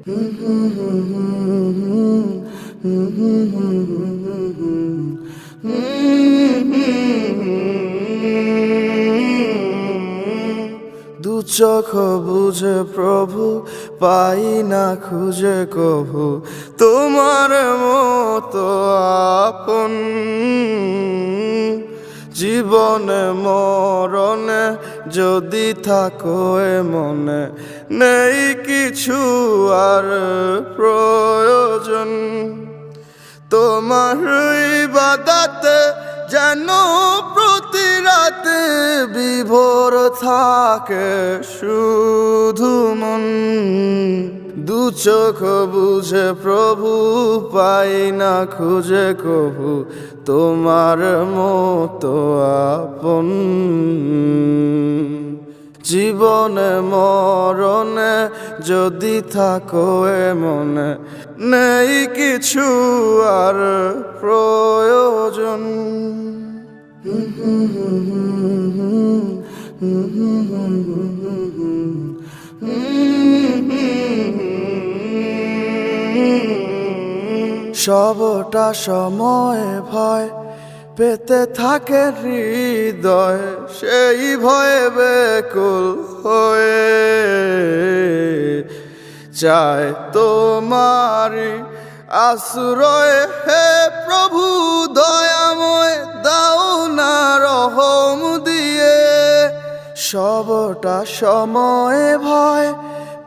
দু চোখ বুঝে প্রভু, পাই না খুঁজে কভু তোমার মতো আপন। জীবনে মরণে যদি থাকো এ মনে, নেই কিছু আর প্রয়োজন। তোমার ইবাদতে যেন প্রতি রাতে বিভোর থাকে শুধু মন। দু চোখ বুঝে প্রভু, পাই না খুঁজে কভু তোমার মতো আপন। জীবনে মরণে যদি থাকো এ মনে, নেই কিছু আর প্রয়োজন। সবটা সময় ভয় পেতে থাকে হৃদয়, সেই ভয়ে বেকুল হয়ে চায় তোমারি আশ্রয়। হে প্রভু দয়াময়, দাও না রহম দিয়ে। সবটা সময় ভয়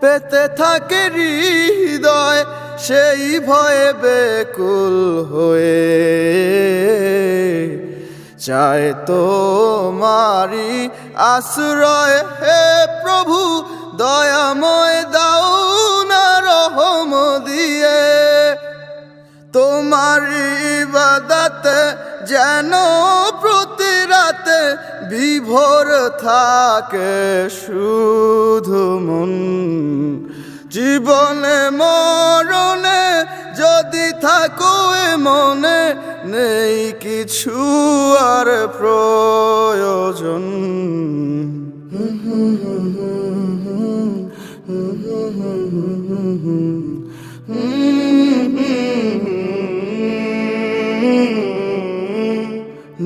পেতে থাকে হৃদয়, সেই ভয়ে বেকুল হয়ে চায় তোমারি আশ্রয়। হে প্রভু দয়াময়, দাও না রহম দিয়ে। তোমার ইবাদতে যেন প্রতি রাতে বিভোর থাকে শুধু মন। জীবনে মরণে যদি থাকো এ মনে, নেই কিছু আর প্রয়োজন।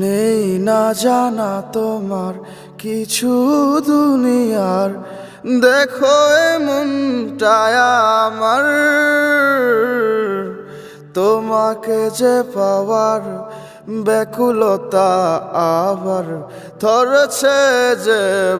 নেই না জানা তোমার কিছু দুনিয়ার, দেখো এ মনটায় আমার। তোমাকে যে পাওয়ার ব্যাকুলতা আবার ধরেছে যে